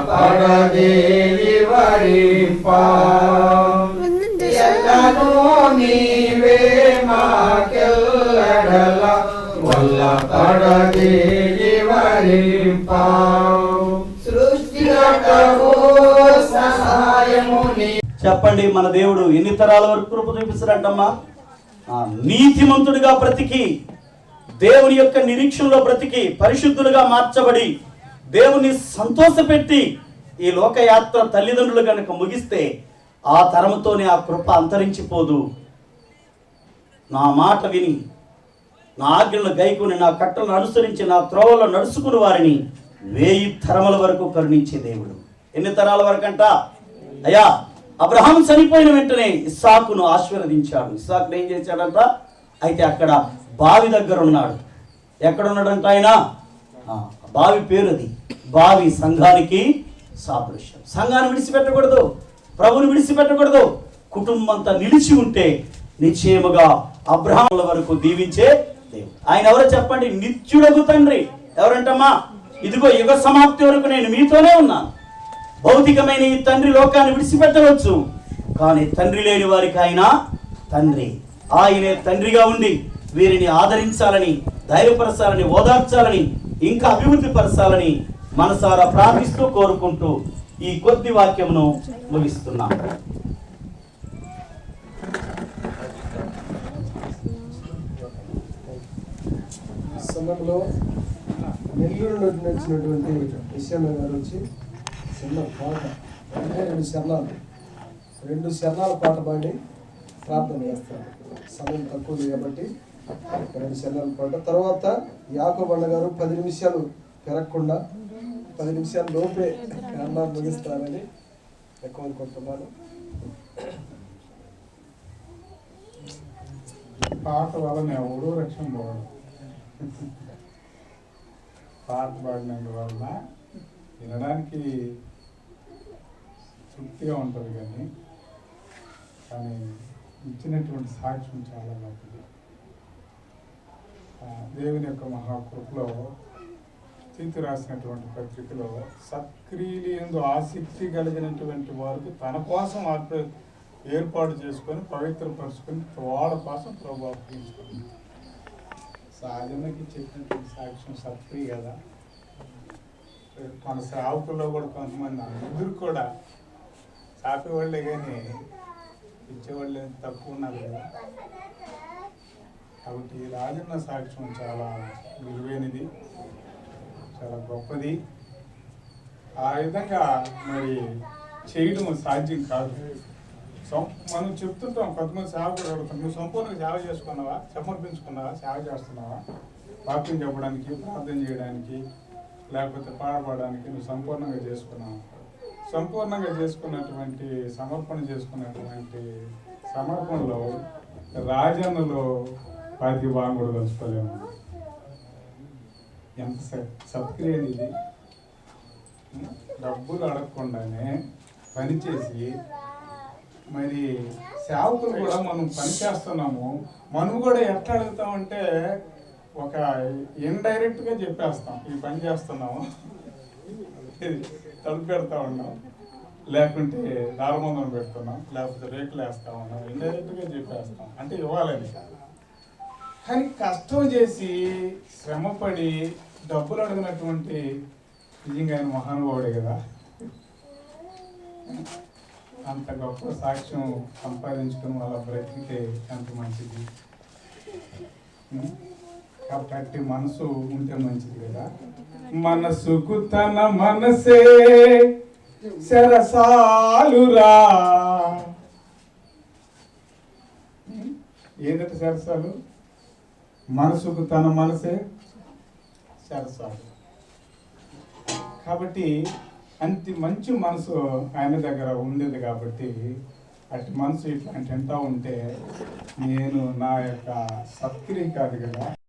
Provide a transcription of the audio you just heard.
తడదేవి వరింప ఎల్లను నీవే మాకెల్లడల వల్ల తడదేవి వరింప సృష్టికర్తవు సహాయము నీ. చెప్పండి, మన దేవుడు ఎన్ని తరాల వరకు కృప చూపిస్తాడంటమ్మా? నీతిమంతుడిగా బ్రతికి, దేవుని యొక్క నిరీక్షణలో బ్రతికి, పరిశుద్ధులుగా మార్చబడి, దేవుని సంతోషపెట్టి ఈ లోకయాత్ర తల్లిదండ్రులు కనుక ముగిస్తే ఆ తరముతోనే ఆ కృప అంతరించిపోదు. నా మాట విని, నా ఆజ్ఞలను గైకొని, నా కట్టలను అనుసరించి, నా త్రోవలో నడుచుకుని వారిని 1000 తరముల వరకు కరుణించే దేవుడు. ఎన్ని తరాల వరకు అంట? అయ్యా, అబ్రహాం చనిపోయిన వెంటనే ఇస్సాకును ఆశీర్వదించాడు. ఇస్సాకును ఏం చేశాడంట? అయితే అక్కడ బావి దగ్గర ఉన్నాడు. ఎక్కడ ఉన్నాడంట ఆయన? బావి పేరు అది. బావి సంఘానికి సాదృశ్యం. సంఘాన్ని విడిచిపెట్టకూడదు, ప్రభుని విడిచిపెట్టకూడదు. కుటుంబం అంతా నిలిచి ఉంటే నిశ్చయముగా అబ్రహాముల వరకు దీవించే దేవుడు. ఆయన ఎవరో చెప్పండి? నిత్యుడగు తండ్రి. ఎవరంటమ్మా? ఇదిగో యుగ సమాప్తి వరకు నేను మీతోనే ఉన్నాను. భౌతికమైన ఈ తండ్రి లోకాన్ని విడిచిపెట్టవచ్చు, కానీ తండ్రి లేని వారికి ఆయన తండ్రి. ఆయనే తండ్రిగా ఉండి వీరిని ఆదరించాలని, ధైర్యపరచాలని, ఓదార్చాలని, ఇంకా అభివృద్ధి పరచాలని మనసారా ప్రార్థిస్తూ కోరుకుంటూ ఈ కొద్ది వాక్యమును ముగిస్తున్నా. సమయంలో నెల్లూరు నుండి వచ్చినటువంటి విషయం గారు వచ్చి చిన్న పాట, అంటే 2 శరణాల పాట పాడి ప్రార్థన చేస్తారు. సమయం తక్కువ కాబట్టి 2 శరణాల పాట. తర్వాత యాకోబు అన్న గారు 10 నిమిషాలు పెరగకుండా 10 నిమిషాల లోపే అన్నాలు ముగిస్తారని కోరుకుంటున్నాను. పాట వలన ఎవడూ రక్షణ పోవడం. పాట పాడినందువల్ల వినడానికి తృప్తిగా ఉంటుంది, కానీ ఇచ్చినటువంటి సాక్ష్యం చాలా గొప్పది. దేవుని యొక్క మహాకృపలో తీతు రాసినటువంటి పత్రికలో సత్క్రియలు యందు ఆసక్తి కలిగినటువంటి వారికి తన కోసం ఏర్పాటు చేసుకొని పవిత్రపరుచుకొని వాళ్ళ కోసం ప్రభు అర్పించుకుంది. సహజంగా చెప్పినటువంటి సాక్ష్యం సత్క్రియ కదా. మన సేవకుల్లో కూడా కొంతమంది అందరూ కూడా చాపేవాళ్ళే, కానీ ఇచ్చేవాళ్ళు తక్కువ ఉన్నారు కదా. కాబట్టి రాజన్న సాక్ష్యం చాలా విలువైనది, చాలా గొప్పది. ఆ విధంగా మరి చేయడం సాధ్యం కాదు. మనం చెప్తుంటాం, కొంతమంది సేవకుడు అడుగుతాం, నువ్వు సంపూర్ణంగా సేవ చేసుకున్నావా, సమర్పించుకున్నావా, సేవ చేస్తున్నావా, వాక్యం చెప్పడానికి, ప్రార్థన చేయడానికి, లేకపోతే పాడపడడానికి నువ్వు సంపూర్ణంగా చేసుకున్నావు. సంపూర్ణంగా చేసుకున్నటువంటి సమర్పణ చేసుకున్నటువంటి సమర్పణలో రాజన్నలో 10 భాగం కూడా కలుసుకోలేము. ఎంత సత్క్రియ ఇది! డబ్బులు అడగకుండానే పనిచేసి, మరి సేవకులు కూడా మనం పని చేస్తున్నాము, మనం కూడా ఎట్లా అడుగుతామంటే ఒక ఇండైరెక్ట్గా చెప్పేస్తాం, ఈ పని చేస్తున్నాము, తలుపు పెడతా ఉన్నాం, లేకుంటే దారబంధం పెడుతున్నాం, లేకపోతే రేకులు వేస్తా ఉన్నాం, ఇండైరెక్ట్గా చెప్పేస్తాం, అంటే ఇవ్వాలని. కానీ కష్టం చేసి శ్రమపడి డబ్బులు అడిగినటువంటి నిజంగా ఆయన మహానుభావుడే కదా. అంత గొప్ప సాక్ష్యం సంపాదించుకుని వాళ్ళ బ్రతికితే ఎంత మంచిది. కాబట్టి మనసు ఉంటే మంచిది కదా. మనసుకు తన మనసే సరసాలురా. ఏదైతే సరసాలు? మనసుకు తన మనసే సరసాలు. కాబట్టి అంత మంచి మనసు ఆయన దగ్గర ఉండేది. కాబట్టి అటు మనసు ఇట్లాంటి అంటా ఉంటే నేను నా యొక్క సత్క్రియ కాదు కదా.